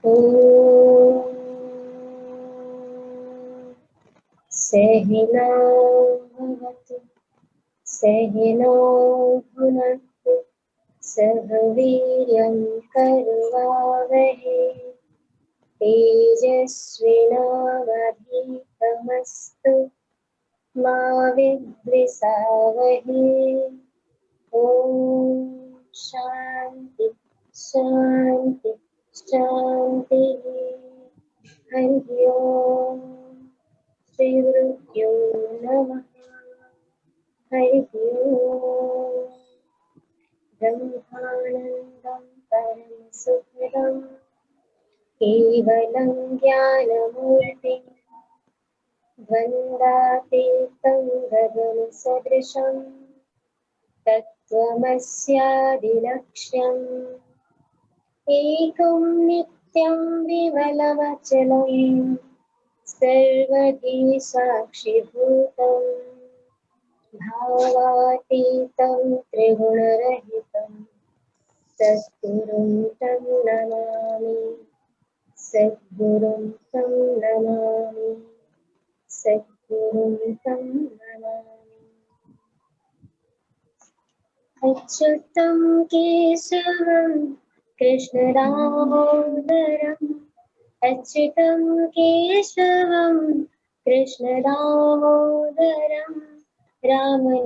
ॐ सहना भवतु सहनौ भुनक्तु सह वीर्यं करवावहै तेजस्विनावधीतमस्तु मा विद्विषावहै। ॐ शान्ति शान्ति शान्तिः। हरि ओम श्री गुरुभ्यो नमः। हरि ओम। ब्रह्मानन्दं परम सुखदं केवलं ज्ञानमूर्तिं द्वन्द्वातीतं गगनसदृशं तत्त्वमस्यादिलक्ष्यम् एकं नित्यं विमलमचलं सर्वधी साक्षिभूतं भावातीतं त्रिगुणरहितं सद्गुरुं तं नमामि सद्गुरुं तं नमामि सद्गुरुं तं नमामि। अच्युतं केशवं कृष्णदामोदरम् अच्युतं केशवं कृष्णदामोदरं रामनारायणं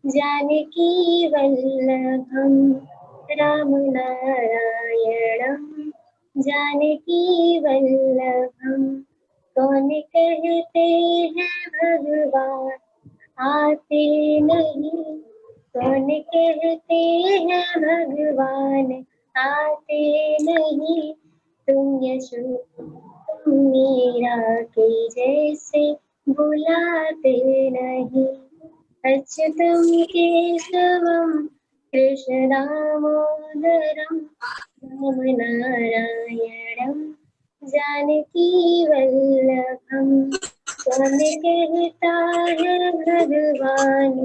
जानकीवल्लभं रामनारायणं जानकीवल्लभं। कौन कहते हैं भगवान आते नहीं, कौन कहते हैं भगवान आते नहीं, तुम मीरा के जैसे बुलाते नहीं। अच्युतं केशवं कृष्ण दामोदरं रामनारायणं जानकी वल्लभं। कौन कहता है भगवान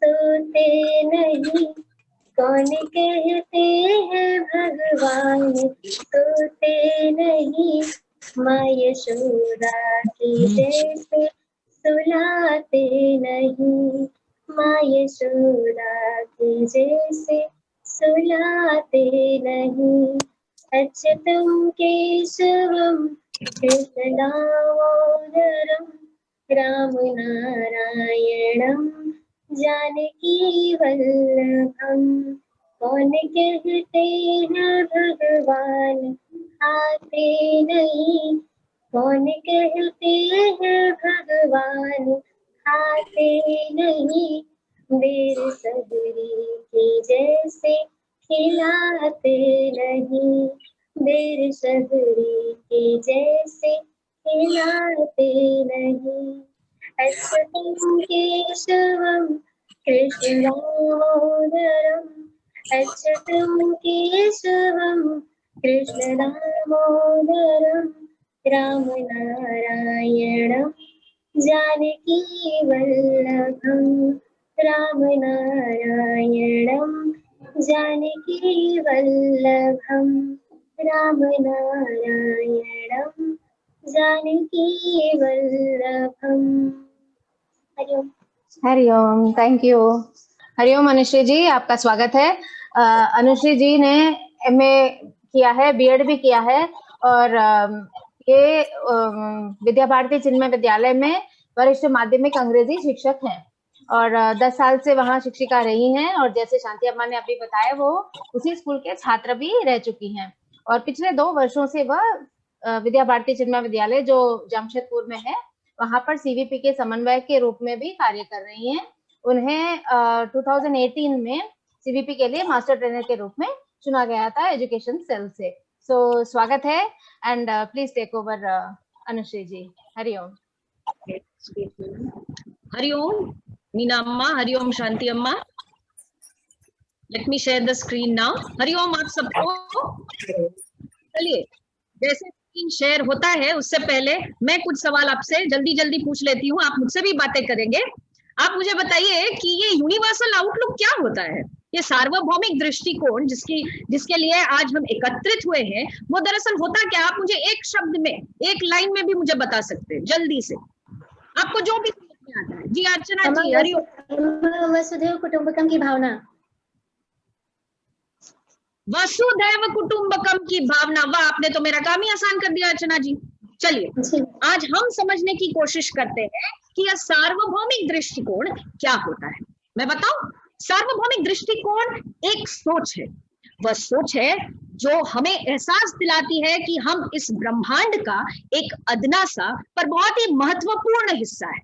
सोते नहीं, कौन कहते हैं भगवान सोते नहीं, माँ यशोदा की जैसे सुलाते नहीं, माँ यशोदा की जैसे सुलाते नहीं। अच्युतं केशवं कृष्ण दामोदरं रामनारायणं जानकी वल्लभं। कौन कहते हैं भगवान आते नहीं, कौन कहते हैं भगवान आते नहीं, बेर सबरी की जैसे खिलाते नहीं, बेर सबरी की जैसे खिलाते नहीं। अच्युतं केशवं कृष्ण दामोदरं अच्युतं केशवं कृष्ण दामोदरं रामनारायणं जानकी वल्लभं रामनारायणं जानकी वल्लभं रामनारायणं जानकी वल्लभं। हरिओम। हरिओम, थैंक यू। हरिओम अनुश्री जी, आपका स्वागत है। अनुश्री जी ने एमए किया है, बीएड भी किया है और ये विद्या भारती चिन्मय विद्यालय में वरिष्ठ माध्यमिक अंग्रेजी शिक्षक हैं और 10 साल से वहाँ शिक्षिका रही हैं और जैसे शांति अम्मा ने अभी बताया वो उसी स्कूल के छात्र भी रह चुकी हैं और पिछले 2 वर्षों से वह विद्या भारती चिन्मय विद्यालय जो जमशेदपुर में है वहां पर सीवीपी के समन्वयक के रूप में भी कार्य कर रही हैं। उन्हें 2018 में सीवीपी के लिए मास्टर ट्रेनर के रूप में चुना गया था एजुकेशन सेल से। सो स्वागत है and please take over Anushree ji. हरिओम। हरिओम मीना अम्मा, हरिओम Shanti Amma. Let me share the screen now. हरिओम आप सबको। चलिए, जैसे स्क्रीन शेयर होता है उससे पहले मैं कुछ सवाल आपसे जल्दी जल्दी पूछ लेती हूँ, आप मुझसे भी बातें करेंगे। आप मुझे बताइए कि ये यूनिवर्सल आउटलुक क्या होता है? ये सार्वभौमिक दृष्टिकोण जिसके लिए आज हम एकत्रित हुए हैं, वो दरअसल होता क्या, आप मुझे एक शब्द में, एक लाइन में भी मुझे बता सकते हैं जल्दी से, आपको जो भी समझ में आता है। जी अर्चना जी, हरिओम। वसुधैव कुटुंबकम की भावना। वसुधैव कुटुंबकम की भावना, वाह, आपने तो मेरा काम ही आसान कर दिया अर्चना जी। चलिए आज हम समझने की कोशिश करते हैं कि यह सार्वभौमिक दृष्टिकोण क्या होता है। मैं बताऊं, सार्वभौमिक दृष्टिकोण एक सोच है, वह सोच है जो हमें एहसास दिलाती है कि हम इस ब्रह्मांड का एक अदना सा पर बहुत ही महत्वपूर्ण हिस्सा है।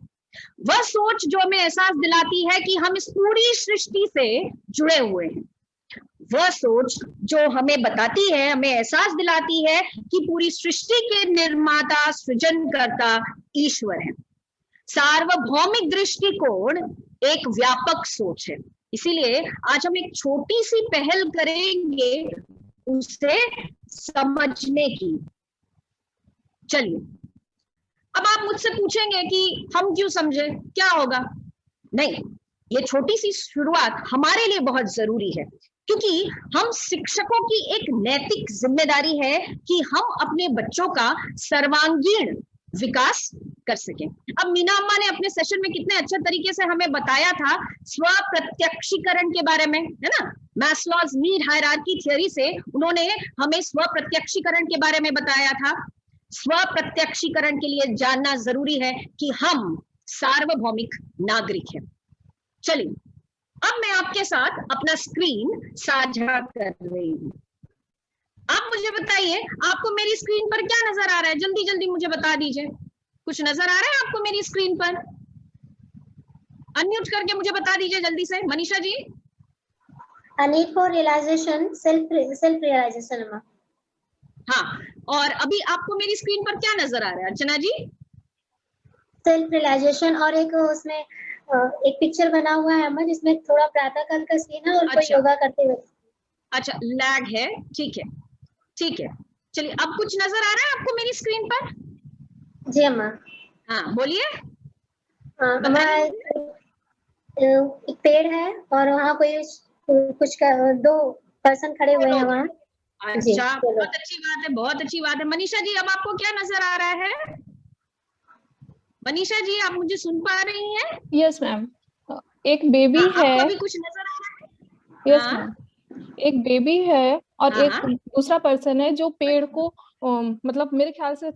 वह सोच जो हमें एहसास दिलाती है कि हम इस पूरी सृष्टि से जुड़े हुए हैं। वह सोच जो हमें बताती है, हमें एहसास दिलाती है कि पूरी सृष्टि के निर्माता, सृजनकर्ता ईश्वर है। सार्वभौमिक दृष्टिकोण एक व्यापक सोच है, इसीलिए आज हम एक छोटी सी पहल करेंगे उसे समझने की। चलिए, अब आप मुझसे पूछेंगे कि हम क्यों समझे, क्या होगा? नहीं, ये छोटी सी शुरुआत हमारे लिए बहुत जरूरी है, क्योंकि हम शिक्षकों की एक नैतिक जिम्मेदारी है कि हम अपने बच्चों का सर्वांगीण विकास कर सकें। अब मीना अम्मा ने अपने सेशन में कितने अच्छे तरीके से हमें बताया था स्व प्रत्यक्षीकरण के बारे में, है ना? मैस्लोज नीड हायरार्की थ्योरी से उन्होंने हमें स्व प्रत्यक्षीकरण के बारे में बताया था। स्व प्रत्यक्षीकरण के लिए जानना जरूरी है कि हम सार्वभौमिक नागरिक हैं। चलिए, अब मैं आपके साथ अपना स्क्रीन साझा कर रही हूँ। आप मुझे बताइए, आपको मेरी स्क्रीन पर क्या नजर आ रहा है? जल्दी जल्दी मुझे बता दीजिए, कुछ नजर आ रहा है आपको मेरी स्क्रीन पर? अनम्यूट करके मुझे बता दीजिए जल्दी से, Manisha ji. A need for realization, self realization। हाँ, और अभी आपको मेरी स्क्रीन पर क्या नजर आ रहा है अर्चना जी? सेल्फ रियलाइजेशन, और एक उसमें एक पिक्चर बना हुआ है अम्मा, जिसमें थोड़ा प्रातःकाल का सीन है और कोई योगा करते हुए। अच्छा, लैग है, ठीक है, ठीक है। चलिए, अब कुछ नजर आ रहा है आपको मेरी स्क्रीन पर? जी अम्मा। हाँ बोलिए। एक पेड़ है और वहाँ कोई कुछ दो पर्सन खड़े हुए हैं वहाँ। अच्छा, बहुत अच्छी बात है, बहुत अच्छी बात है। मनीषा जी, अब आपको क्या नजर आ रहा है? मनीषा जी, आप मुझे सुन पा रही हैं? यस मैम, एक बेबी है। आपको भी कुछ नजर आ रहा है? यस मैम, एक बेबी है और एक दूसरा पर्सन है जो पेड़ को मतलब मेरे ख्याल से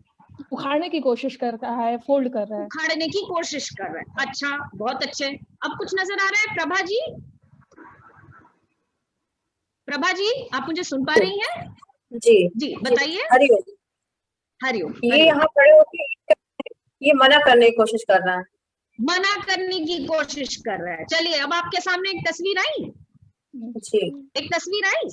उखाड़ने की कोशिश कर रहा है, फोल्ड कर रहा है, उखाड़ने की कोशिश कर रहा है। अच्छा, बहुत अच्छे। अब कुछ नजर आ रहा है? प्रभा जी, प्रभा जी, आप मुझे सुन पा रही हैं? जी जी, बताइए। हरिओम। हरिओम। ये यहाँ खड़े होकर ये मना करने की कोशिश कर रहा है, मना करने की कोशिश कर रहा है। चलिए, अब आपके सामने एक तस्वीर आई। जी, एक तस्वीर आई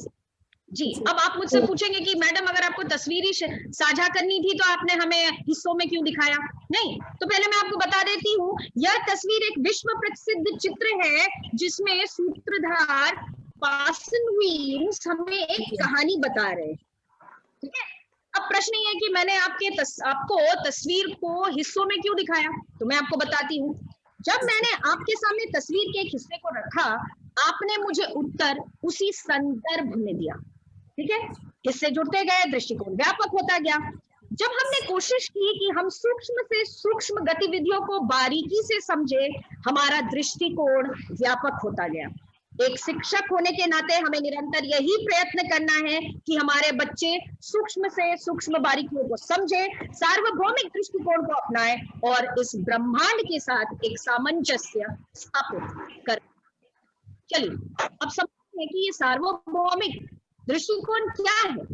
जी। अब आप मुझसे पूछेंगे कि मैडम, अगर आपको तस्वीर ही साझा करनी थी तो आपने हमें हिस्सों में क्यों दिखाया? नहीं, तो पहले मैं आपको बता देती हूँ, यह तस्वीर एक विश्व प्रसिद्ध चित्र है जिसमें सूत्रधार पासनवीर हमें एक कहानी बता रहे हैं। ठीक है, अब प्रश्न ये है कि मैंने आपको तस्वीर को हिस्सों में क्यों दिखाया, तो मैं आपको बताती हूँ। जब मैंने आपके सामने तस्वीर के एक हिस्से को रखा, आपने मुझे उत्तर उसी संदर्भ में दिया। ठीक है, हिस्से जुड़ते गए, दृष्टिकोण व्यापक होता गया। जब हमने कोशिश की कि हम सूक्ष्म से सूक्ष्म गतिविधियों को बारीकी से समझे, हमारा दृष्टिकोण व्यापक होता गया। एक शिक्षक होने के नाते हमें निरंतर यही प्रयत्न करना है कि हमारे बच्चे सूक्ष्म से सूक्ष्म बारीकियों को समझे, सार्वभौमिक दृष्टिकोण को अपनाएं और इस ब्रह्मांड के साथ एक सामंजस्य स्थापित कर। चलिए, अब समझते हैं कि ये सार्वभौमिक दृष्टिकोण क्या है।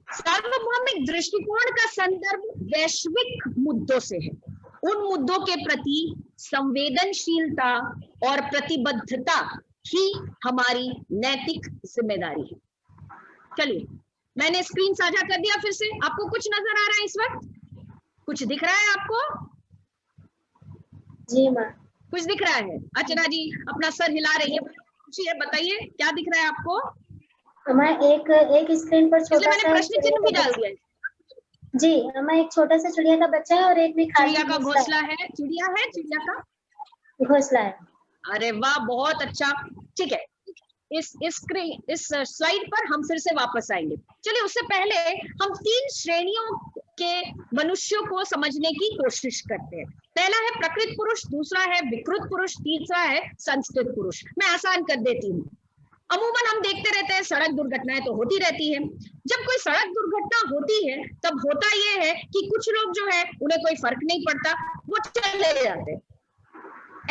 सार्वभौमिक दृष्टिकोण का संदर्भ वैश्विक मुद्दों से है। उन मुद्दों के प्रति संवेदनशीलता और प्रतिबद्धता ही हमारी नैतिक जिम्मेदारी है। चलिए, मैंने स्क्रीन साझा कर दिया फिर से। आपको कुछ नजर आ रहा है इस वक्त? कुछ दिख रहा है आपको? जी माँ, कुछ दिख रहा है? अर्चना जी अपना सर हिला रही है, पूछिए, बताइए क्या दिख रहा है आपको? हमारे एक स्क्रीन पर छोटा सा प्रश्न चिन्ह भी डाल दिया जी। हमारे एक छोटा सा चिड़िया का बच्चा है और एक में चिड़िया का घोंसला है। चिड़िया है, चिड़िया का घोंसला है। अरे वाह, बहुत अच्छा। ठीक है, इस स्लाइड पर हम फिर से वापस आएंगे। चलिए, उससे पहले हम 3 श्रेणियों के मनुष्यों को समझने की कोशिश करते हैं। पहला है प्रकृत पुरुष, दूसरा है विकृत पुरुष, तीसरा है संस्कृत पुरुष। मैं आसान कर देती हूँ। अमूमन हम देखते रहते हैं सड़क दुर्घटनाएं तो होती रहती है। जब कोई सड़क दुर्घटना होती है तब होता यह है कि कुछ लोग जो है उन्हें कोई फर्क नहीं पड़ता, वो चले जाते हैं।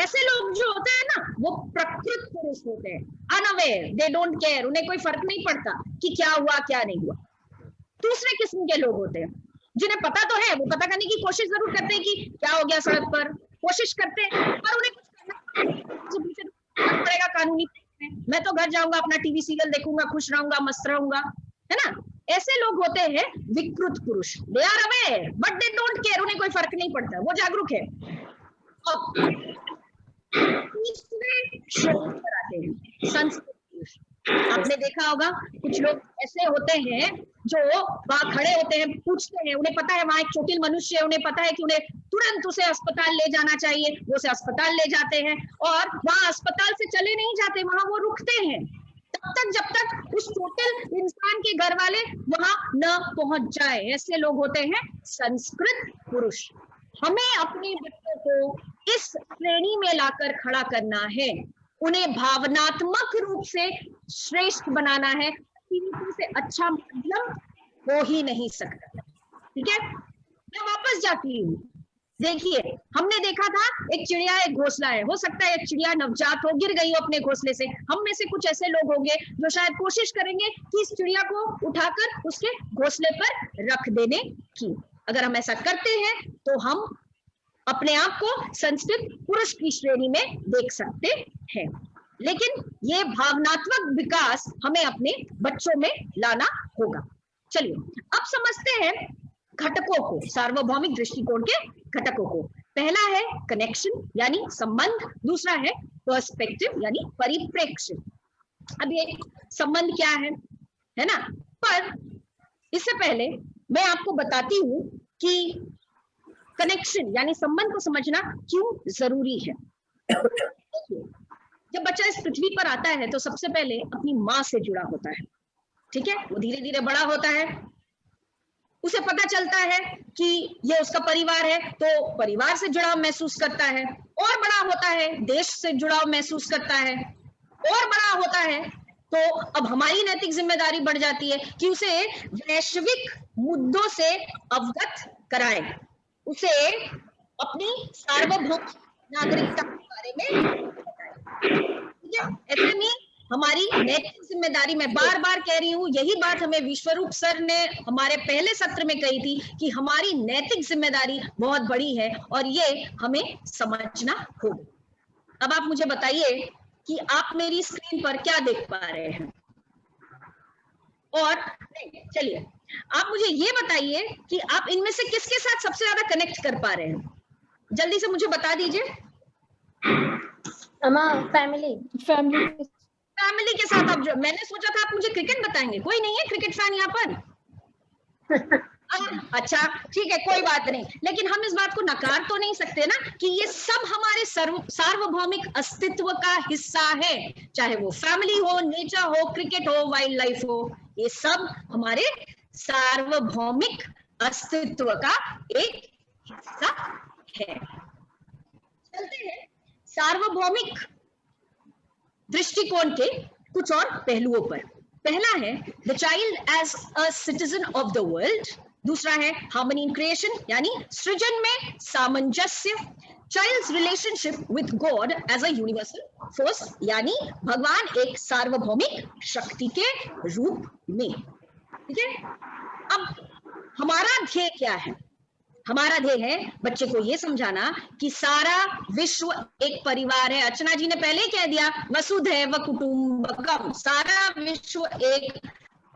ऐसे लोग जो होते हैं ना, वो प्रकृत पुरुष होते हैं, अनअवेयर, दे डोंट केयर, उन्हें कोई फर्क नहीं पड़ता कि क्या हुआ क्या नहीं हुआ। दूसरे किस्म के लोग होते हैं जिन्हें पता तो है, वो पता करने की कोशिश जरूर करते हैं कि क्या हो गया सड़क पर, कोशिश करते हैं, पर उन्हें कुछ करना पड़ेगा कानूनी। मैं तो घर जाऊंगा, अपना टीवी सीरियल देखूंगा, खुश रहूंगा, मस्त रहूंगा, है ना। ऐसे लोग होते हैं विकृत पुरुष। They are aware but they don't care, उन्हें कोई फर्क नहीं पड़ता, वो जागरूक है। तीसरे श्रेणी पर आते हैं संस्कृत पुरुष। आपने देखा होगा कुछ लोग ऐसे होते हैं जो वहां खड़े होते हैं, पूछते हैं, उन्हें पता है वहां एक चोटिल मनुष्य है, उन्हें पता है कि उन्हें तुरंत उसे अस्पताल ले जाना चाहिए, वो उसे अस्पताल ले जाते हैं, और वहां अस्पताल से चले नहीं जाते, वहां वो रुकते हैं तब तक जब तक उस चोटिल इंसान के घर वाले वहां न पहुंच जाए। ऐसे लोग होते हैं संस्कृत पुरुष। हमें अपने बच्चों को इस श्रेणी में लाकर खड़ा करना है, उन्हें भावनात्मक रूप से श्रेष्ठ बनाना है। से अच्छा मध्यम हो ही नहीं सकता, ठीक है। मैं वापस जाती हूँ। देखिए, हमने देखा था एक चिड़िया एक घोंसला है, हो सकता है एक चिड़िया नवजात हो, गिर गई हो अपने घोंसले से। हम में से कुछ ऐसे लोग होंगे जो शायद कोशिश करेंगे कि इस चिड़िया को उठाकर उसके घोंसले पर रख देने की। अगर हम ऐसा करते हैं तो हम अपने आप को संस्कृत पुरुष की श्रेणी में देख सकते हैं। लेकिन ये भावनात्मक विकास हमें अपने बच्चों में लाना होगा। चलिए, अब समझते हैं घटकों को, सार्वभौमिक दृष्टिकोण के घटकों को। पहला है कनेक्शन यानी संबंध, दूसरा है पर्सपेक्टिव यानी परिप्रेक्ष्य। अब ये संबंध क्या है ना। पर इससे पहले मैं आपको बताती हूँ कि कनेक्शन यानी संबंध को समझना क्यों जरूरी है। जब बच्चा इस पृथ्वी पर आता है तो सबसे पहले अपनी माँ से जुड़ा होता है, ठीक है। वो धीरे धीरे बड़ा होता है, उसे पता चलता है कि ये उसका परिवार है, तो परिवार से जुड़ाव महसूस करता है, और बड़ा होता है देश से जुड़ाव महसूस करता है, और बड़ा होता है तो अब हमारी नैतिक जिम्मेदारी बढ़ जाती है कि उसे वैश्विक मुद्दों से अवगत कराए, उसे अपनी सार्वभौमिक नागरिकता के बारे में बताए, ठीक है। ऐसे में हमारी नैतिक जिम्मेदारी, मैं बार बार कह रही हूँ, यही बात हमें विश्वरूप सर ने हमारे पहले सत्र में कही थी कि हमारी नैतिक जिम्मेदारी बहुत बड़ी है और ये हमें समझना होगा। अब आप मुझे बताइए कि आप मेरी स्क्रीन पर क्या देख पा रहे हैं, और चलिए आप मुझे ये बताइए कि आप इनमें से किसके साथ सबसे ज्यादा कनेक्ट कर पा रहे हैं, जल्दी से मुझे बता दीजिए। फैमिली के साथ। अब मैंने सोचा था आप मुझे क्रिकेट बताएंगे, कोई नहीं है क्रिकेट फैन यहाँ पर। अच्छा ठीक है, कोई बात नहीं, लेकिन हम इस बात को नकार तो नहीं सकते ना कि ये सब हमारे सार्वभौमिक अस्तित्व का हिस्सा है, चाहे वो फैमिली हो, नेचर हो, क्रिकेट हो, वाइल्ड लाइफ हो, ये सब हमारे सार्वभौमिक अस्तित्व का एक हिस्सा है। चलते हैं सार्वभौमिक दृष्टिकोण के कुछ और पहलुओं पर। पहला है the child as a citizen of the world, दूसरा है हार्मनी इन क्रिएशन यानी सृजन में सामंजस्य, child's relationship with God as a universal force यानी भगवान एक सार्वभौमिक शक्ति के रूप में, ठीक है। अब हमारा ध्येय क्या है? हमारा ध्येय है बच्चे को यह समझाना कि सारा विश्व एक परिवार है। अर्चना जी ने पहले कह दिया वसुधैव कुटुंबकम, सारा विश्व एक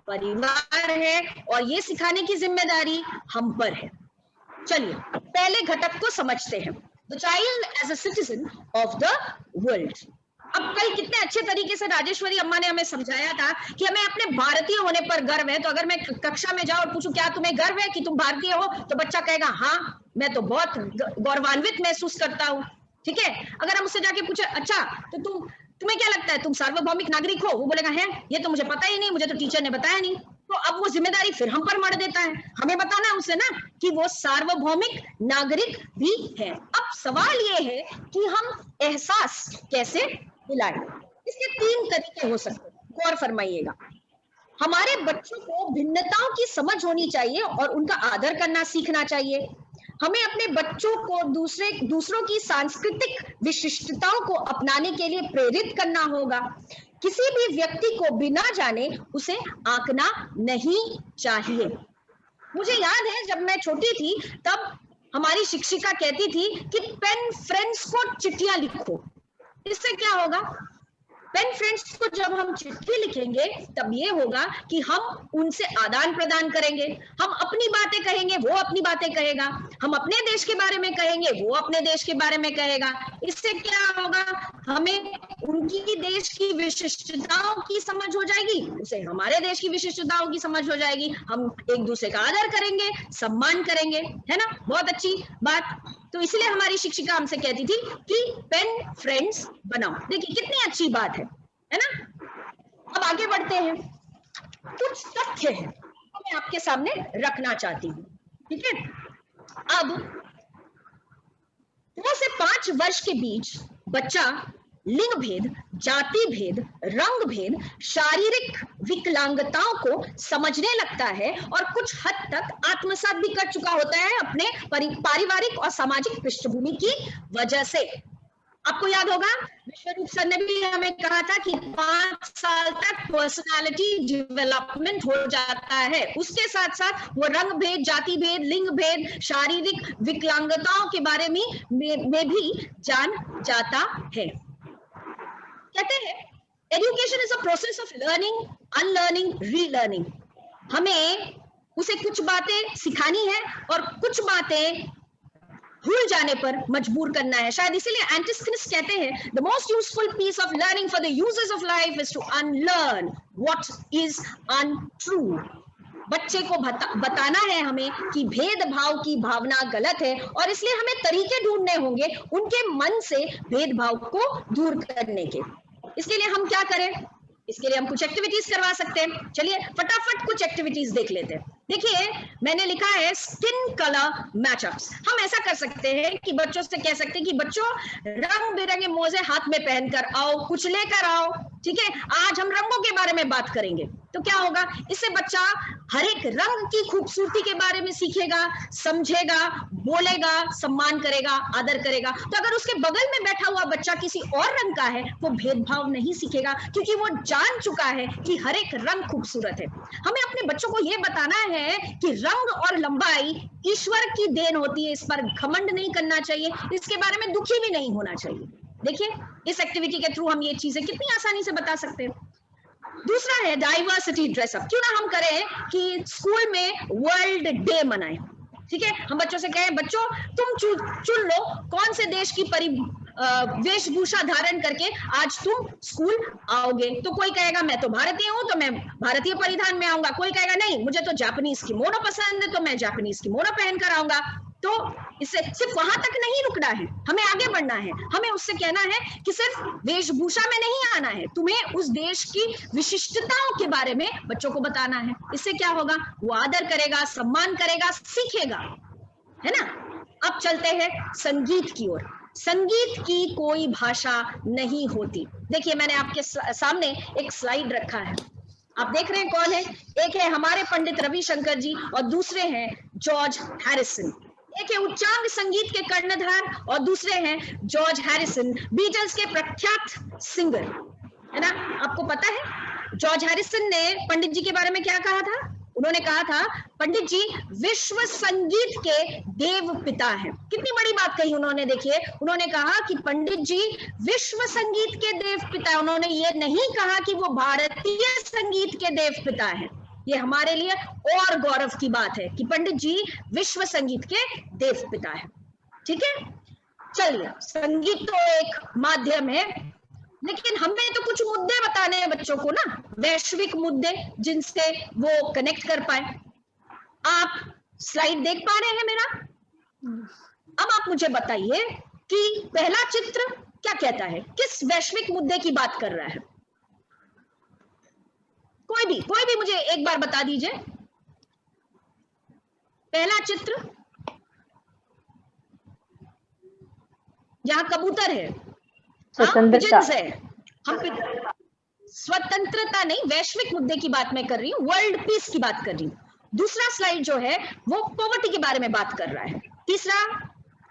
परिवार है और ये सिखाने की जिम्मेदारी हम पर है। चलिए पहले घटक को समझते हैं, the child as a citizen of the world. अब कल कितने अच्छे तरीके से राजेश्वरी अम्मा ने हमें समझाया था कि हमें अपने भारतीय होने पर गर्व है। तो अगर मैं कक्षा में जाऊं और पूछूं क्या तुम्हें गर्व है कि तुम भारतीय हो, तो बच्चा कहेगा हाँ मैं तो बहुत गौरवान्वित महसूस करता हूं, ठीक है। अगर हम उससे जाके पूछे अच्छा तो तुम तुम्हें क्या लगता है तुम सार्वभौमिक नागरिक हो? वो बोलेगा है ये तो मुझे पता ही नहीं, मुझे तो टीचर ने बताया नहीं। तो अब वो जिम्मेदारी फिर हम पर मर देता है, हमें बताना है उसे ना कि वो सार्वभौमिक नागरिक भी है। अब सवाल ये है कि हम एहसास कैसे दिलाएं। इसके 3 तरीके हो सकते हैं, गौर फरमाइएगा। हमारे बच्चों को भिन्नताओं की समझ होनी चाहिए और उनका आदर करना सीखना चाहिए। हमें अपने बच्चों को दूसरों की सांस्कृतिक विशिष्टताओं को अपनाने के लिए प्रेरित करना होगा। किसी भी व्यक्ति को बिना जाने उसे आंकना नहीं चाहिए। मुझे याद है जब मैं छोटी थी तब हमारी शिक्षिका कहती थी कि पेन फ्रेंड्स को चिट्ठियां लिखो। इससे क्या होगा? पेन फ्रेंड्स को जब हम चिट्ठी लिखेंगे तब ये होगा कि हम उनसे आदान प्रदान करेंगे, हम अपनी बातें कहेंगे, वो अपनी बातें कहेगा, हम अपने देश के बारे में कहेंगे, वो अपने देश के बारे में कहेगा। इससे क्या होगा? हमें उनकी देश की विशिष्टताओं की समझ हो जाएगी, उसे हमारे देश की विशिष्टताओं की समझ हो जाएगी, हम एक दूसरे का आदर करेंगे, सम्मान करेंगे, है ना? बहुत अच्छी बात। तो इसलिए हमारी शिक्षिका हमसे कहती थी कि पेन फ्रेंड्स बनाओ। देखिए कितनी अच्छी बात है ना? अब आगे बढ़ते हैं। कुछ तथ्य हैं तो मैं आपके सामने रखना चाहती हूँ, ठीक है? अब 2 से 5 वर्ष के बीच बच्चा लिंग भेद, जाति भेद, रंग भेद, शारीरिक विकलांगताओं को समझने लगता है और कुछ हद तक आत्मसात भी कर चुका होता है अपने पारिवारिक और सामाजिक पृष्ठभूमि की वजह से। आपको याद होगा विश्वरूप सर ने भी हमें कहा था कि 5 साल तक पर्सनालिटी डेवलपमेंट हो जाता है, उसके साथ साथ वो रंग भेद, जाति भेद, लिंग भेद, शारीरिक विकलांगताओं के बारे में भी जान जाता है। कहते हैं education is a process of learning, unlearning, relearning. हमें उसे कुछ बातें सिखानी है और कुछ बातें भूल जाने पर मजबूर करना है। शायद इसीलिए एंटिस्थेनिस कहते हैं the most useful piece of learning for the users of life is to unlearn what is untrue. बच्चे को बताना है हमें कि भेदभाव की भावना गलत है और इसलिए हमें तरीके ढूंढने होंगे उनके मन से भेदभाव को दूर करने के। इसके लिए हम क्या करें? इसके लिए हम कुछ एक्टिविटीज करवा सकते हैं। चलिए फटाफट कुछ एक्टिविटीज देख लेते हैं। देखिए मैंने लिखा है स्किन कलर मैचअप्स। हम ऐसा कर सकते हैं कि बच्चों से कह सकते हैं कि बच्चों रंग बिरंगे मोजे हाथ में पहनकर आओ, कुछ लेकर आओ, ठीक है? आज हम रंगों के बारे में बात करेंगे। तो क्या होगा? इससे बच्चा हर एक रंग की खूबसूरती के बारे में सीखेगा, समझेगा, बोलेगा, सम्मान करेगा, आदर करेगा। तो अगर उसके बगल में बैठा हुआ बच्चा किसी और रंग का है वो भेदभाव नहीं सीखेगा क्योंकि वो जान चुका है कि हर एक रंग खूबसूरत है। हमें अपने बच्चों को यह बताना है कि रंग और लंबाई ईश्वर की देन होती है, इस पर घमंड नहीं करना चाहिए, इसके बारे में दुखी भी नहीं होना चाहिए। देखिए इस एक्टिविटी के थ्रू हम ये चीजें कितनी आसानी से बता सकते हैं। दूसरा है डाइवर्सिटी ड्रेसअप। क्यों ना हम करें कि स्कूल में वर्ल्ड डे मनाएं, ठीक है? हम बच्चों से कहें बच्चों तुम चुन लो कौन से देश की वेशभूषा धारण करके आज तुम स्कूल आओगे। तो कोई कहेगा मैं तो भारतीय हूं तो मैं भारतीय परिधान में आऊंगा, कोई कहेगा नहीं मुझे तो जापानीज किमोनो पसंद है तो मैं जापानीज किमोनो पहनकर आऊंगा। तो इससे सिर्फ वहां तक नहीं रुकना है, हमें आगे बढ़ना है। हमें उससे कहना है कि सिर्फ वेशभूषा में नहीं आना है, तुम्हें उस देश की विशिष्टताओं के बारे में बच्चों को बताना है। इससे क्या होगा? वो आदर करेगा, सम्मान करेगा, सीखेगा, है ना? अब चलते हैं संगीत की ओर। संगीत की कोई भाषा नहीं होती। देखिए मैंने आपके सामने एक स्लाइड रखा है, आप देख रहे हैं कौन है? एक है हमारे पंडित रविशंकर जी और दूसरे हैं जॉर्ज हैरिसन। एक है उच्चांग संगीत के कर्णधार और दूसरे हैं जॉर्ज हैरिसन, बीटल्स के प्रख्यात सिंगर, है ना? आपको पता है जॉर्ज हैरिसन ने पंडित जी के बारे में क्या कहा था? उन्होंने कहा था पंडित जी विश्व संगीत के देव पिता हैं। कितनी बड़ी बात कही उन्होंने। देखिए उन्होंने कहा कि पंडित जी विश्व संगीत के देव पिता। उन्होंने ये नहीं कहा कि वो भारतीय संगीत के देव पिता हैं। ये हमारे लिए और गौरव की बात है कि पंडित जी विश्व संगीत के देव पिता है, ठीक है? चलिए संगीत तो एक माध्यम है लेकिन हमें तो कुछ मुद्दे बताने हैं बच्चों को ना, वैश्विक मुद्दे जिनसे वो कनेक्ट कर पाए। आप स्लाइड देख पा रहे हैं मेरा? अब आप मुझे बताइए कि पहला चित्र क्या कहता है, किस वैश्विक मुद्दे की बात कर रहा है? कोई भी मुझे एक बार बता दीजिए। पहला चित्र, जहां कबूतर है, स्वतंत्रता है, हम स्वतंत्रता नहीं, वैश्विक मुद्दे की बात मैं कर रही हूँ, वर्ल्ड पीस की बात कर रही हूँ। दूसरा स्लाइड जो है वो पॉवर्टी के बारे में बात कर रहा है। तीसरा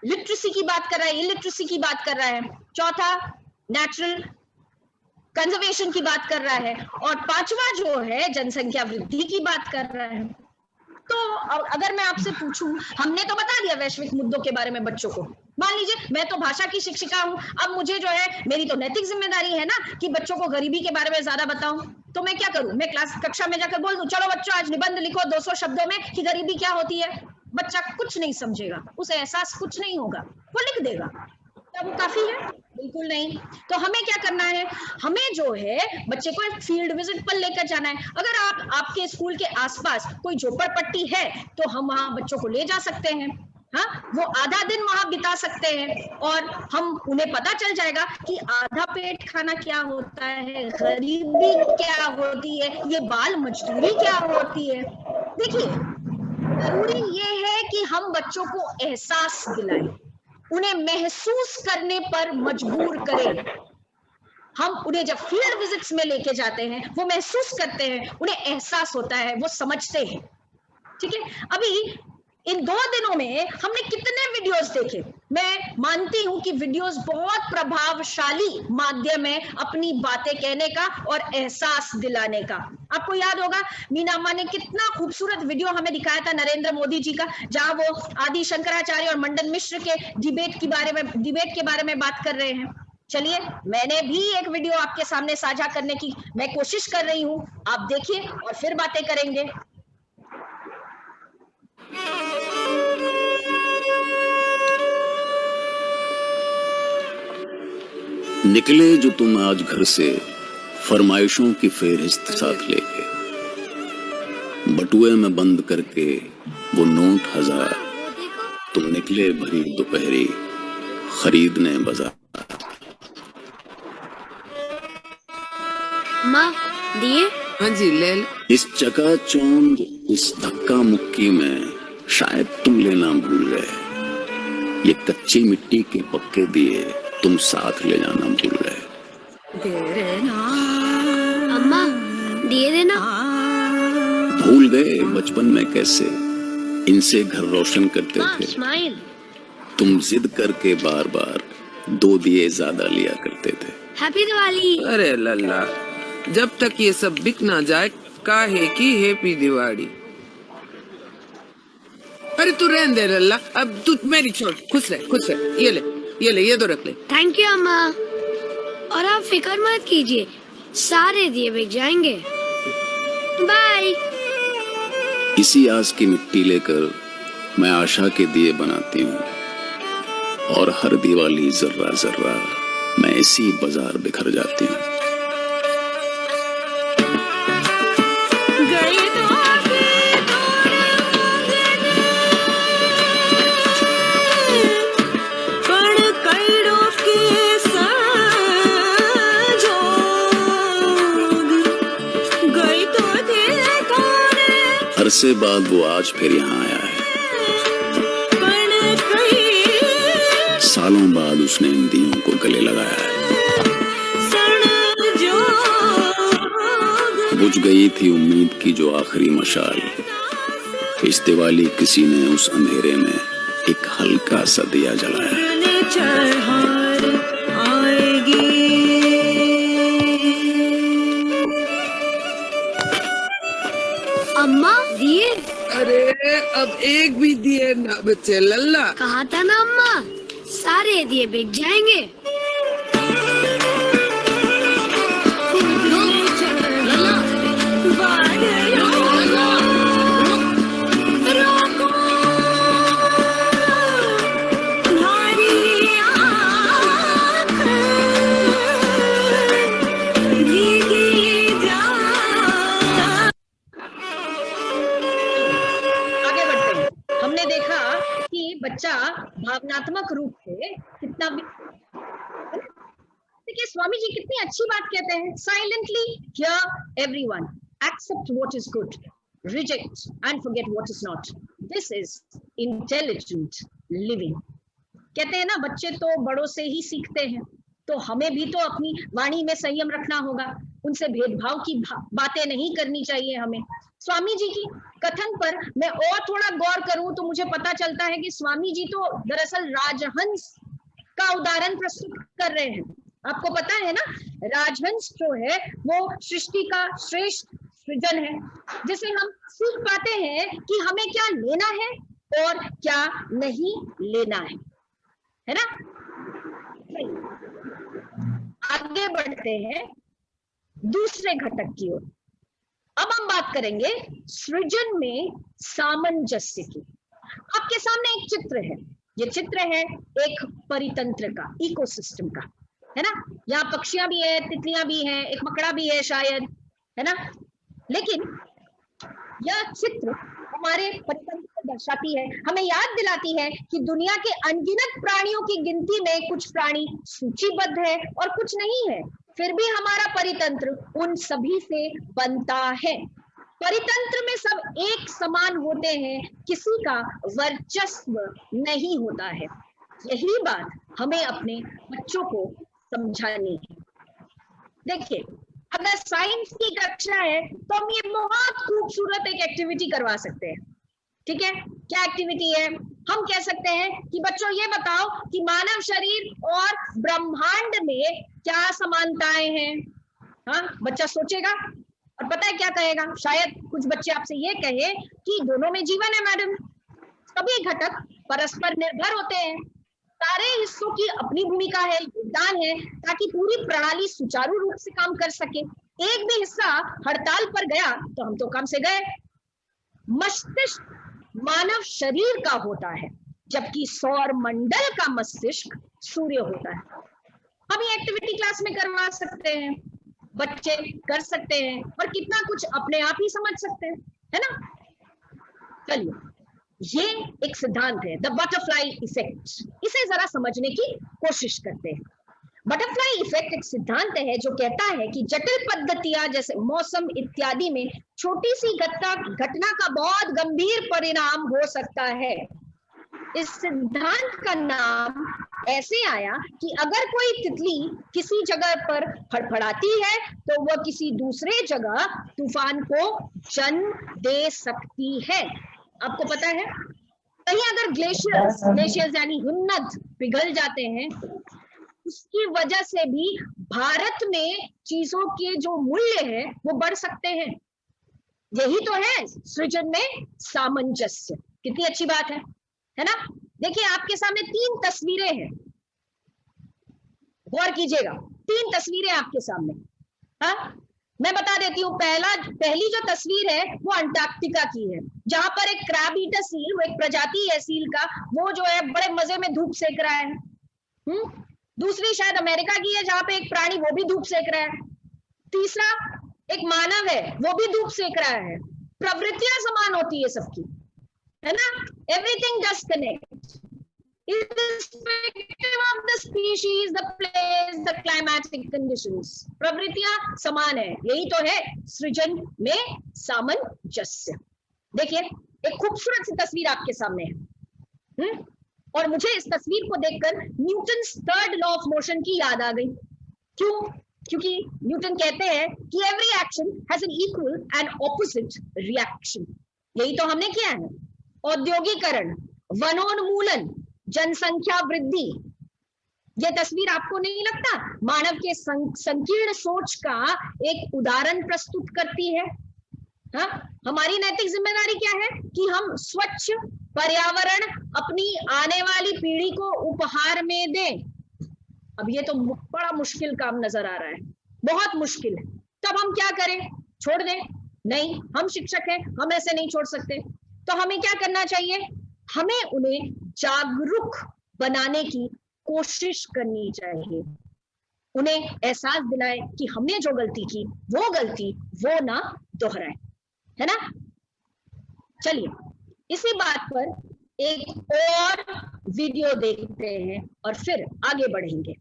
लिटरेसी की बात कर रहा है, इलिटरेसी की बात कर रहा है। चौथा नेचुरल कंजर्वेशन की बात कर रहा है, और पांचवा जो है जनसंख्या वृद्धि की बात कर रहा है। तो अगर मैं आपसे पूछूं, हमने तो बता दिया वैश्विक मुद्दों के बारे में बच्चों को। मान लीजिए मैं तो भाषा की शिक्षिका हूं, अब मुझे जो है मेरी तो नैतिक जिम्मेदारी है ना कि बच्चों को गरीबी के बारे में ज्यादा बताऊं। तो मैं क्या करूं, मैं कक्षा में जाकर बोल दूं, चलो बच्चों आज निबंध लिखो 200 शब्दों में कि गरीबी क्या होती है। बच्चा कुछ नहीं समझेगा, उसे एहसास कुछ नहीं होगा, वो लिख देगा। क्या वो काफी है? बिल्कुल नहीं। तो हमें क्या करना है, हमें जो है बच्चे को एक फील्ड विजिट पर लेकर जाना है। अगर आपके स्कूल के आसपास कोई झोपड़पट्टी है तो हम वहां बच्चों को ले जा सकते हैं। हाँ, वो आधा दिन वहां बिता सकते हैं और हम उन्हें पता चल जाएगा कि आधा पेट खाना क्या होता है, गरीबी क्या होती है, ये बाल मजदूरी क्या होती है। देखिए, जरूरी ये है कि हम बच्चों को एहसास दिलाएं, उन्हें महसूस करने पर मजबूर करें। हम उन्हें जब फील्ड विजिट्स में लेके जाते हैं, वो महसूस करते हैं, उन्हें एहसास होता है, वो समझते हैं। ठीक है, अभी इन 2 दिनों में हमने कितने वीडियोस देखे। मैं मानती हूं कि वीडियोस बहुत प्रभावशाली माध्यम है अपनी बातें कहने का और एहसास दिलाने का। आपको याद होगा मीना अम्मा ने कितना खूबसूरत वीडियो हमें दिखाया था नरेंद्र मोदी जी का, जहां वो आदि शंकराचार्य और मंडन मिश्र के डिबेट के बारे में बात कर रहे हैं। चलिए, मैंने भी एक वीडियो आपके सामने साझा करने की मैं कोशिश कर रही हूं, आप देखिए और फिर बातें करेंगे। निकले जो तुम आज घर से फरमाइशों की फेहरिस्त साथ लेके, बटुए में बंद करके वो नोट 1000, तुम निकले भरी दोपहरी खरीदने बाजार। माँ दिए? हाँ जी ले। इस चकाचौंध, इस धक्का मुक्की में शायद तुम लेना भूल गए, ये कच्ची मिट्टी के पक्के दिए तुम साथ ले जाना भूल गए। अम्मा दिए देना। भूल गए बचपन में कैसे इनसे घर रोशन करते थे। स्माइल। तुम जिद करके बार बार 2 दिए ज्यादा लिया करते थे। हैप्पी दिवाली। अरे लल्ला, जब तक ये सब बिक ना जाए काहे की हैप्पी दिवाली। अरे तू रहने दे लल्ला, अब तू मेरी छोड़, खुश रह खुश रह। ये ले ये तो रख ले। थैंक यू अम्मा। और आप फिक्र मत कीजिए, सारे दिए बिक जाएंगे। बाय। इसी आस की मिट्टी लेकर मैं आशा के दिए बनाती हूँ, और हर दिवाली जर्रा जर्रा मैं इसी बाजार बिखर जाती हूँ। अरसे बाद वो आज फिर यहाँ आया है। सालों बाद उसने इन दियों को गले लगाया है। बुझ गई थी उम्मीद की जो आखिरी मशाल, इस दिवाली किसी ने उस अंधेरे में एक हल्का सा दिया जलाया। अम्मा दिए? अरे अब एक भी दिए ना बच्चे लल्ला। कहा था ना अम्मा, सारे दिए बिक जाएंगे। बच्चा भावनात्मक रूप से कितना भी स्वामी जी कितनी अच्छी बात कहते हैं, silently hear everyone, accept what is good, reject and forget what is not, this is intelligent living. कहते हैं ना, बच्चे तो बड़ों से ही सीखते हैं, तो हमें भी तो अपनी वाणी में संयम रखना होगा, उनसे भेदभाव की बातें नहीं करनी चाहिए हमें। स्वामी जी की कथन पर मैं और थोड़ा गौर करूं तो मुझे पता चलता है कि स्वामी जी तो दरअसल राजहंस का उदाहरण प्रस्तुत कर रहे हैं। आपको पता है ना, राजहंस जो है वो सृष्टि का श्रेष्ठ सृजन है, जिसे हम सीख पाते हैं कि हमें क्या लेना है और क्या नहीं लेना है ना। आगे बढ़ते हैं दूसरे घटक की ओर। अब हम बात करेंगे सृजन में सामंजस्य की। आपके सामने एक चित्र है, ये चित्र है एक परितंत्र का, इकोसिस्टम का, है ना। यहाँ पक्षियां भी है, तितलियां भी हैं, एक मकड़ा भी है शायद, है ना। लेकिन यह चित्र हमारे परितंत्र को दर्शाती है, हमें याद दिलाती है कि दुनिया के अनगिनत प्राणियों की गिनती में कुछ प्राणी सूचीबद्ध है और कुछ नहीं है, फिर भी हमारा परितंत्र उन सभी से बनता है। परितंत्र में सब एक समान होते हैं, किसी का वर्चस्व नहीं होता है। यही बात हमें अपने बच्चों को समझानी है। देखिए, अगर साइंस की कक्षा है तो हम ये बहुत खूबसूरत एक एक्टिविटी करवा सकते हैं, ठीक है। क्या एक्टिविटी है? हम कह सकते हैं कि बच्चों ये बताओ कि मानव शरीर और ब्रह्मांड में क्या समानताएं हैं। हाँ, बच्चा सोचेगा और पता है क्या कहेगा? शायद कुछ बच्चे आपसे ये कहे कि दोनों में जीवन है मैडम, सभी घटक परस्पर निर्भर होते हैं, सारे हिस्सों की अपनी भूमिका है, योगदान है, ताकि पूरी प्रणाली सुचारू रूप से काम कर सके। एक भी हिस्सा हड़ताल पर गया तो हम तो काम से गए। मस्तिष्क मानव शरीर का होता है, जबकि सौर मंडल का मस्तिष्क सूर्य होता है। हम ये एक्टिविटी क्लास में करवा सकते हैं, बच्चे कर सकते हैं और कितना कुछ अपने आप ही समझ सकते हैं, है ना। चलिए, ये एक सिद्धांत है, द बटरफ्लाई इफेक्ट। इसे जरा समझने की कोशिश करते हैं। बटरफ्लाई इफेक्ट एक सिद्धांत है जो कहता है कि जटिल पद्धतियां जैसे मौसम इत्यादि में छोटी सी घटना का बहुत गंभीर परिणाम हो सकता है। इस सिद्धांत का नाम ऐसे आया कि अगर कोई तितली किसी जगह पर फड़फड़ाती है तो वह किसी दूसरे जगह तूफान को जन्म दे सकती है। आपको पता है, कहीं अगर ग्लेशियर्स यानी हिमनद पिघल जाते हैं, उसकी वजह से भी भारत में चीजों के जो मूल्य है वो बढ़ सकते हैं। यही तो है सृजन में सामंजस्य। कितनी अच्छी बात है ना। देखिए, आपके सामने 3 तस्वीरें हैं, गौर कीजिएगा, 3 तस्वीरें आपके सामने। हाँ, मैं बता देती हूँ, पहली जो तस्वीर है वो अंटार्कटिका की है, जहां पर एक क्रैब ईटर सील, वो एक प्रजाति है सील का, वो जो है बड़े मजे में धूप सेक रहा है। दूसरी शायद अमेरिका की है, जहां पे एक प्राणी वो भी धूप सेक रहा है। तीसरा एक मानव है, वो भी धूप सेक रहा है। प्रवृत्तियां समान होती है सबकी, है ना। Everything does connect irrespective of the species, the place, the climatic conditions. प्रवृत्तियां समान है, यही तो है सृजन में सामंजस्य। देखिए, एक खूबसूरत सी तस्वीर आपके सामने है, और मुझे इस तस्वीर को देखकर Newton's 3rd law of motion की याद आ गई। क्यों? क्योंकि न्यूटन कहते हैं कि every action has an equal and opposite reaction. यही तो हमने किया है। औद्योगिकरण, वनोन्मूलन, जनसंख्या वृद्धि, यह तस्वीर आपको नहीं लगता मानव के संकीर्ण सोच का एक उदाहरण प्रस्तुत करती है? हाँ, हमारी नैतिक जिम्मेदारी क्या है कि हम स्वच्छ पर्यावरण अपनी आने वाली पीढ़ी को उपहार में दें। अब ये तो बड़ा मुश्किल काम नजर आ रहा है, बहुत मुश्किल है। तब हम क्या करें? छोड़ दें? नहीं, हम शिक्षक हैं, हम ऐसे नहीं छोड़ सकते। तो हमें क्या करना चाहिए? हमें उन्हें जागरूक बनाने की कोशिश करनी चाहिए, उन्हें एहसास दिलाए कि हमने जो गलती की वो गलती वो ना दोहराए, है ना। चलिए, इसी बात पर एक और वीडियो देखते हैं और फिर आगे बढ़ेंगे।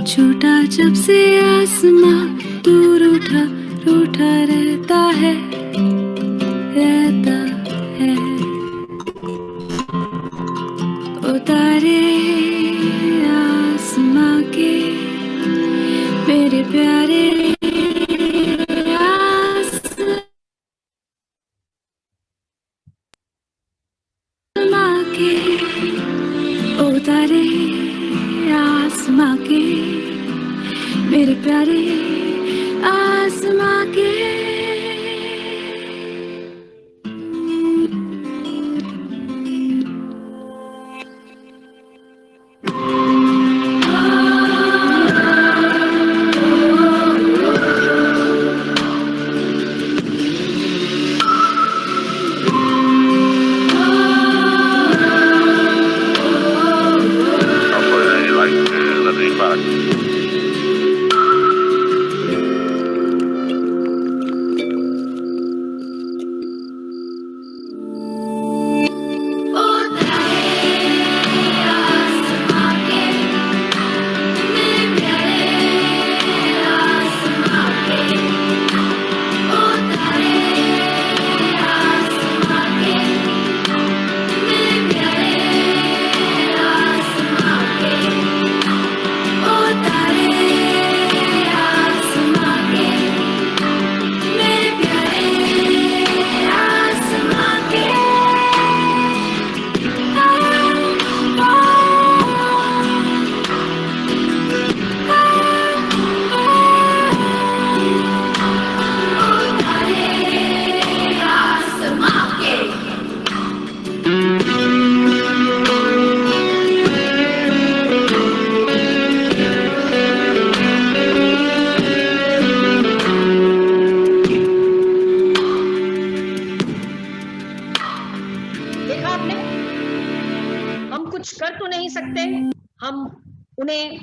छूटा जब से आसमां दूर उठा रूठा रहता है उतारे आसमां के मेरे प्यारे आसमां के उतारे आसमां के मेरे प्यारे आसमां के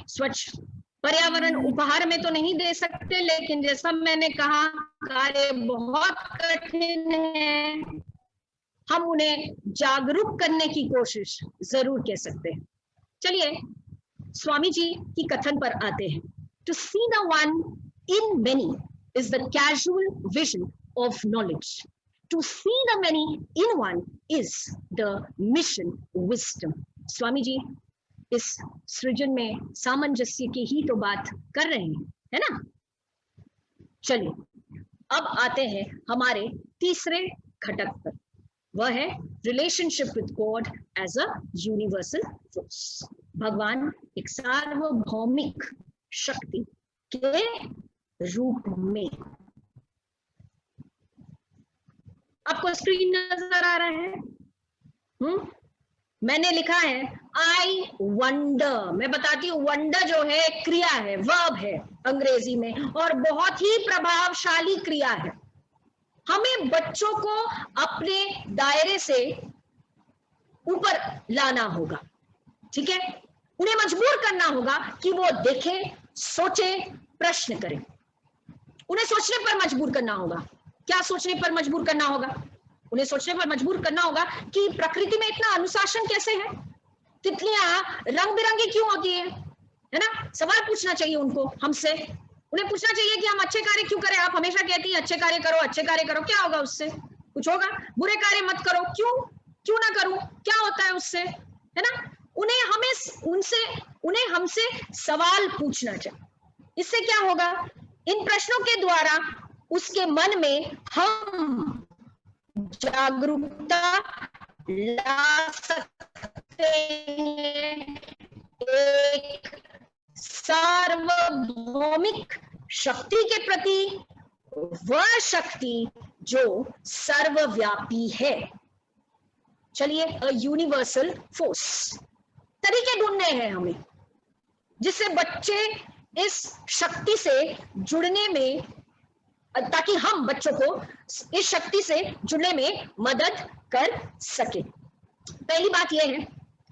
स्वच्छ पर्यावरण उपहार में तो नहीं दे सकते, लेकिन जैसा मैंने कहा कार्य बहुत कठिन है, हम उन्हें जागरूक करने की कोशिश जरूर कर सकते हैं। चलिए स्वामी जी की कथन पर आते हैं। To see the one in many is the casual vision of knowledge, to see the many in one is the mission wisdom. Swami ji इस सृजन में सामंजस्य की ही तो बात कर रहे हैं, है ना। चलिए अब आते हैं हमारे तीसरे घटक पर, वह है relationship with God as a universal force. भगवान एक सार्वभौमिक शक्ति के रूप में। आपको स्क्रीन नजर आ रहा है? मैंने लिखा है आई वंडर। मैं बताती हूँ, वंडर जो है क्रिया है, वर्ब है अंग्रेजी में, और बहुत ही प्रभावशाली क्रिया है। हमें बच्चों को अपने दायरे से ऊपर लाना होगा, ठीक है। उन्हें मजबूर करना होगा कि वो देखे, सोचे, प्रश्न करें। उन्हें सोचने पर मजबूर करना होगा। क्या सोचने पर मजबूर करना होगा? उन्हें सोचने पर मजबूर करना होगा कि प्रकृति में इतना अनुशासन कैसे है, तितलियां रंग बिरंगी क्यों होती है ना। सवाल पूछना चाहिए उनको, हमसे। उन्हें पूछना चाहिए कि हम अच्छे कार्य क्यों करें। आप हमेशा कहती हैं अच्छे कार्य करो, अच्छे कार्य करो, क्या होगा उससे? कुछ होगा? बुरे कार्य मत करो, क्यों ना करूं, क्या होता है उससे, है ना। उन्हें हमसे सवाल पूछना चाहिए। इससे क्या होगा? इन प्रश्नों के द्वारा उसके मन में हम जागरूकता ला सकते हैं, एक सार्वभौमिक शक्ति के प्रति, वह शक्ति जो सर्वव्यापी है। चलिए अ यूनिवर्सल फोर्स। तरीके ढूंढने हैं हमें जिससे बच्चे इस शक्ति से जुड़ने में, ताकि हम बच्चों को इस शक्ति से जुड़ने में मदद कर सके। पहली बात यह है,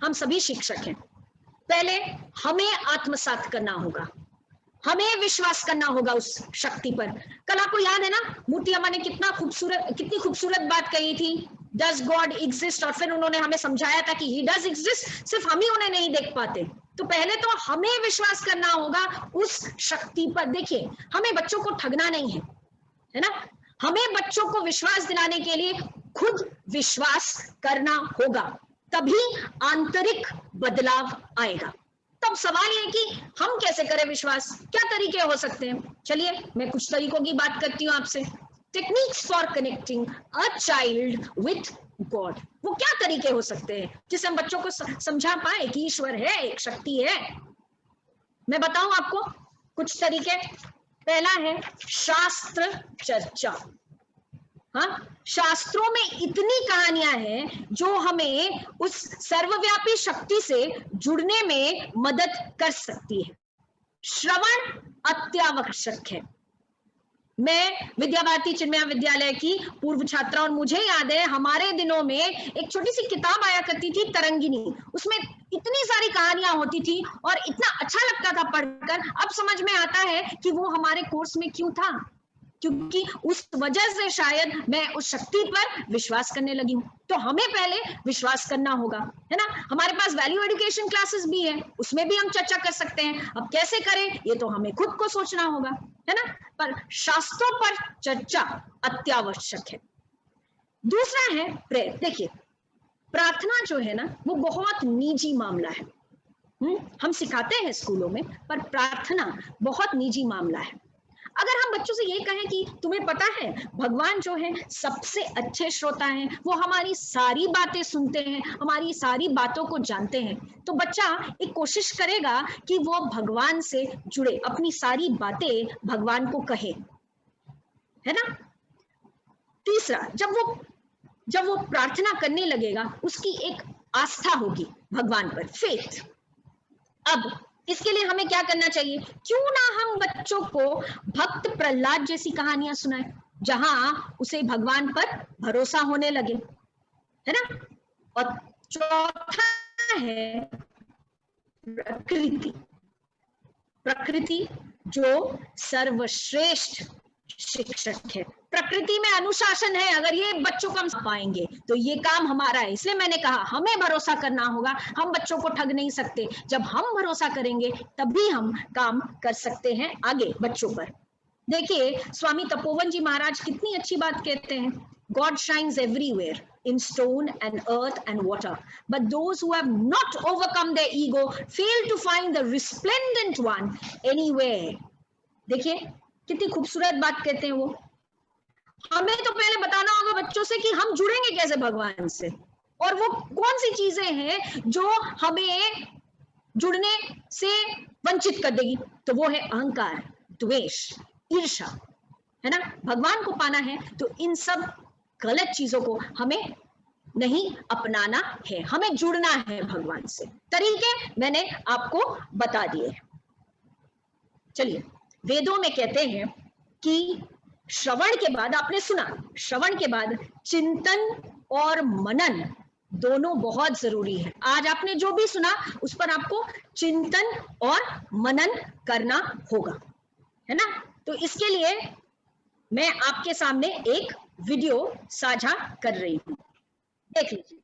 हम सभी शिक्षक हैं, पहले हमें आत्मसात करना होगा, हमें विश्वास करना होगा उस शक्ति पर। कल आपको याद है ना, मूर्ति अम्मा ने कितनी खूबसूरत बात कही थी, डज गॉड एग्जिस्ट, और फिर उन्होंने हमें समझाया था कि ही डज एग्जिस्ट, सिर्फ हम ही उन्हें नहीं देख पाते, तो पहले तो हमें विश्वास करना होगा उस शक्ति पर। देखिए, हमें बच्चों को ठगना नहीं है ना, हमें बच्चों को विश्वास दिलाने के लिए खुद विश्वास करना होगा, तभी आंतरिक बदलाव आएगा। तब सवाल ये कि हम कैसे करें विश्वास, क्या तरीके हो सकते हैं? चलिए मैं कुछ तरीकों की बात करती हूँ आपसे। Techniques for connecting a child with God, वो क्या तरीके हो सकते हैं जिससे हम बच्चों को समझा पाए कि ईश्वर है, एक शक्ति है। मैं बताऊं आपको कुछ तरीके। पहला है शास्त्र चर्चा। हाँ, शास्त्रों में इतनी कहानियां हैं जो हमें उस सर्वव्यापी शक्ति से जुड़ने में मदद कर सकती है। श्रवण अत्यावश्यक है। मैं विद्या भारती चिन्मया विद्यालय की पूर्व छात्रा, और मुझे याद है हमारे दिनों में एक छोटी सी किताब आया करती थी, तरंगिनी। उसमें इतनी सारी कहानियां होती थी और इतना अच्छा लगता था पढ़कर। अब समझ में आता है कि वो हमारे कोर्स में क्यों था, क्योंकि उस वजह से शायद मैं उस शक्ति पर विश्वास करने लगी हूँ। तो हमें पहले विश्वास करना होगा, है ना। हमारे पास वैल्यू एजुकेशन क्लासेस भी है, उसमें भी हम चर्चा कर सकते हैं। अब कैसे करें ये तो हमें खुद को सोचना होगा, है ना। पर शास्त्रों पर चर्चा अत्यावश्यक है। दूसरा है प्रेयर। देखिए, प्रार्थना जो है ना वो बहुत निजी मामला है। हम सिखाते हैं स्कूलों में, पर प्रार्थना बहुत निजी मामला है। अगर हम बच्चों से ये कहें कि तुम्हें पता है भगवान जो है सबसे अच्छे श्रोता हैं, वो हमारी सारी बातें सुनते हैं, हमारी सारी बातों को जानते हैं, तो बच्चा एक कोशिश करेगा कि वो भगवान से जुड़े, अपनी सारी बातें भगवान को कहे, है ना। तीसरा, जब वो प्रार्थना करने लगेगा उसकी एक आस्था होगी भगवान पर, फेथ। अब इसके लिए हमें क्या करना चाहिए? क्यों ना हम बच्चों को भक्त प्रहलाद जैसी कहानियां सुनाएं, जहां उसे भगवान पर भरोसा होने लगे, है ना। और चौथा है प्रकृति। प्रकृति जो सर्वश्रेष्ठ शिक्षक है। प्रकृति में अनुशासन है। अगर ये बच्चों को हम पाएंगे तो ये काम हमारा है। इसलिए मैंने कहा हमें भरोसा करना होगा, हम बच्चों को ठग नहीं सकते। जब हम भरोसा करेंगे तभी हम काम कर सकते हैं आगे बच्चों पर। देखिए, स्वामी तपोवन जी महाराज कितनी अच्छी बात कहते हैं, God shines everywhere in stone and earth and water, but those who have not overcome their ego fail to find the resplendent one anywhere। देखिए कितनी खूबसूरत बात कहते हैं वो। हमें तो पहले बताना होगा बच्चों से कि हम जुड़ेंगे कैसे भगवान से, और वो कौन सी चीजें हैं जो हमें जुड़ने से वंचित कर देगी। तो वो है अहंकार, द्वेष, ईर्ष्या, है ना। भगवान को पाना है तो इन सब गलत चीजों को हमें नहीं अपनाना है, हमें जुड़ना है भगवान से। तरीके मैंने आपको बता दिए। चलिए, वेदों में कहते हैं कि श्रवण के बाद, आपने सुना, श्रवण के बाद चिंतन और मनन दोनों बहुत जरूरी है। आज आपने जो भी सुना उस पर आपको चिंतन और मनन करना होगा, है ना। तो इसके लिए मैं आपके सामने एक वीडियो साझा कर रही हूं, देख लीजिए।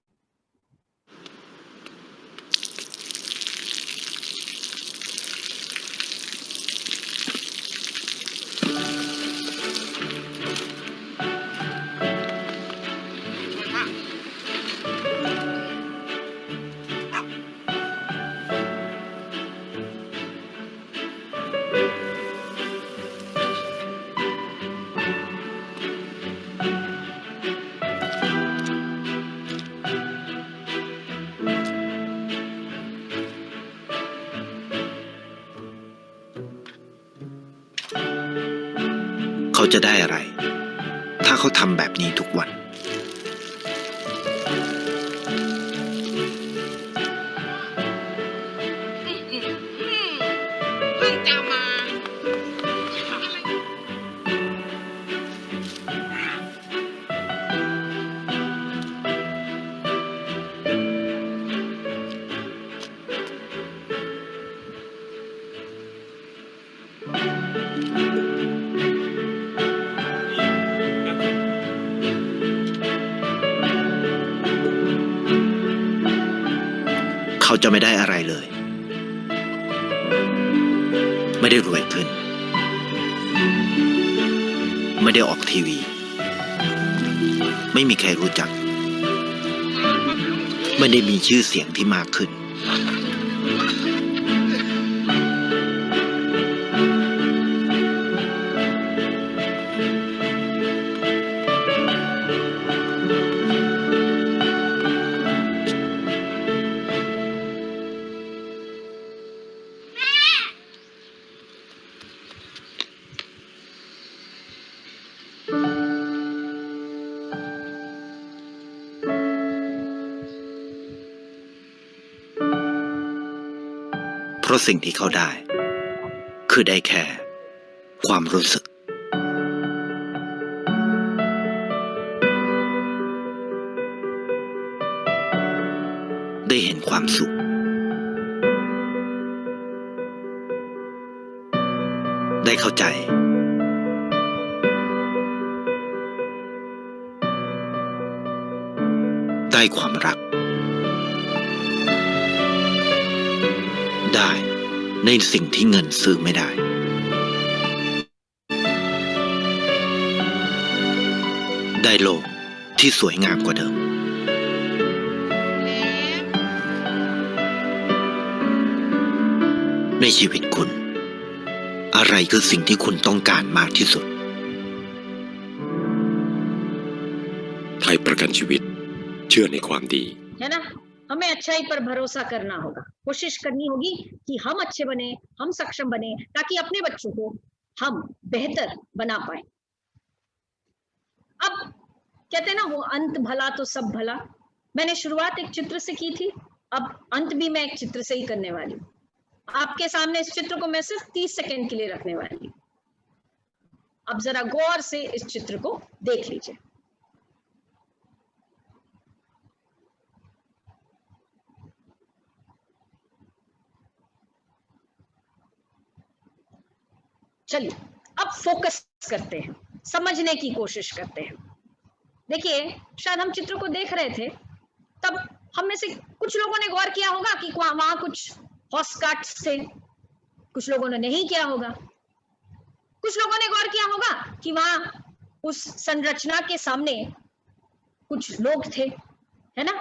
เขาจะได้อะไรถ้าเขาทำแบบนี้ทุกวันเขาจะไม่ได้อะไรเลย ไม่ได้รวยขึ้น ไม่ได้ออกทีวี ไม่มีใครรู้จัก ไม่ได้มีชื่อเสียงที่มากขึ้น เพราะสิ่งที่เขาได้ คือได้แค่ความรู้สึก ได้เห็นความสุข ได้เข้าใจ ได้ความรัก ได้ในสิ่งที่เงินซื้อไม่ได้ ได้โลกที่สวยงามกว่าเดิม ในชีวิตคุณ อะไรคือสิ่งที่คุณต้องการมากที่สุด ไทยประกันชีวิตเชื่อในความดี है ना। हमें अच्छाई पर भरोसा करना होगा, कोशिश करनी होगी कि हम अच्छे बने, हम सक्षम बने, ताकि अपने बच्चों को हम बेहतर बना पाए। अब कहते हैं ना वो अंत भला तो सब भला। मैंने शुरुआत एक चित्र से की थी, अब अंत भी मैं एक चित्र से ही करने वाली हूँ। आपके सामने इस चित्र को मैं सिर्फ 30 सेकंड के लिए रखने वाली हूँ। अब जरा गौर से इस चित्र को देख लीजिए। चलिए अब फोकस करते हैं, समझने की कोशिश करते हैं। देखिए शायद हम चित्र को देख रहे थे तब हम में से कुछ लोगों ने गौर किया होगा कि वहां कुछ हॉस्काट्स थे, कुछ लोगों ने नहीं किया होगा। कुछ लोगों ने गौर किया होगा कि वहां उस संरचना के सामने कुछ लोग थे, है ना।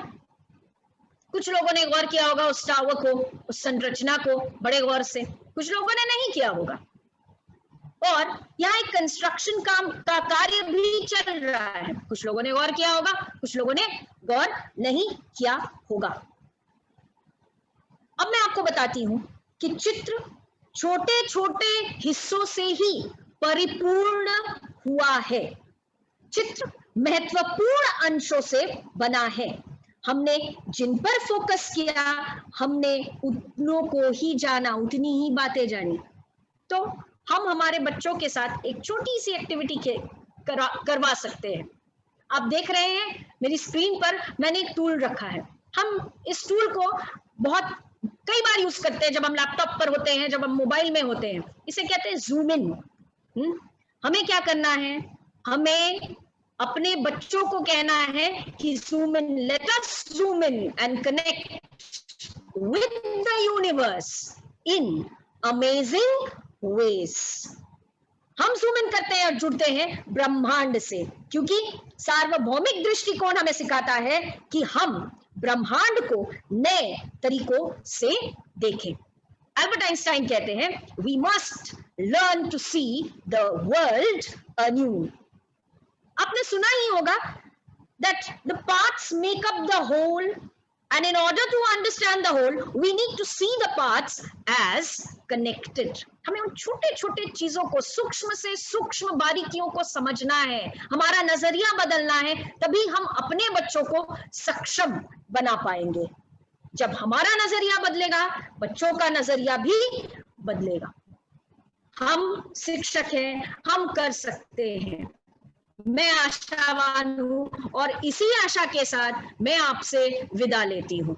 कुछ लोगों ने गौर किया होगा उस टावर को, उस संरचना को बड़े गौर से, कुछ लोगों ने नहीं किया होगा। और यहाँ एक कंस्ट्रक्शन काम का कार्य भी चल रहा है, कुछ लोगों ने गौर किया होगा, कुछ लोगों ने गौर नहीं किया होगा। अब मैं आपको बताती हूं कि चित्र छोटे छोटे हिस्सों से ही परिपूर्ण हुआ है। चित्र महत्वपूर्ण अंशों से बना है। हमने जिन पर फोकस किया, हमने उतनों को ही जाना, उतनी ही बातें जानी। तो हम हमारे बच्चों के साथ एक छोटी सी एक्टिविटी करवा सकते हैं। आप देख रहे हैं मेरी स्क्रीन पर मैंने एक टूल रखा है। हम इस टूल को बहुत कई बार यूज करते हैं, जब हम लैपटॉप पर होते हैं, जब हम मोबाइल में होते हैं। इसे कहते हैं जूम इन। हमें क्या करना है, हमें अपने बच्चों को कहना है कि zoom in, let us zoom in and connect with the universe in amazing ways. हम जूम इन करते हैं और जुड़ते हैं ब्रह्मांड से, क्योंकि सार्वभौमिक दृष्टिकोण हमें सिखाता है कि हम ब्रह्मांड को नए तरीकों से देखें। एल्बर्ट आइंस्टाइन कहते हैं we must learn to see the world anew. आपने सुना ही होगा that the parts make up the whole, and in order to understand the whole we need to see the parts as connected। हमें उन छोटे छोटे चीजों को, सूक्ष्म से सूक्ष्म बारीकियों को समझना है, हमारा नजरिया बदलना है, तभी हम अपने बच्चों को सक्षम बना पाएंगे। जब हमारा नजरिया बदलेगा, बच्चों का नजरिया भी बदलेगा। हम शिक्षक हैं, हम कर सकते हैं। मैं आशावान हूं और इसी आशा के साथ मैं आपसे विदा लेती हूं।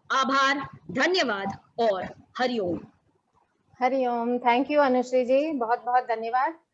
आभार, धन्यवाद और हरिओम। हरिओम। थैंक यू अनुश्री जी, बहुत बहुत धन्यवाद।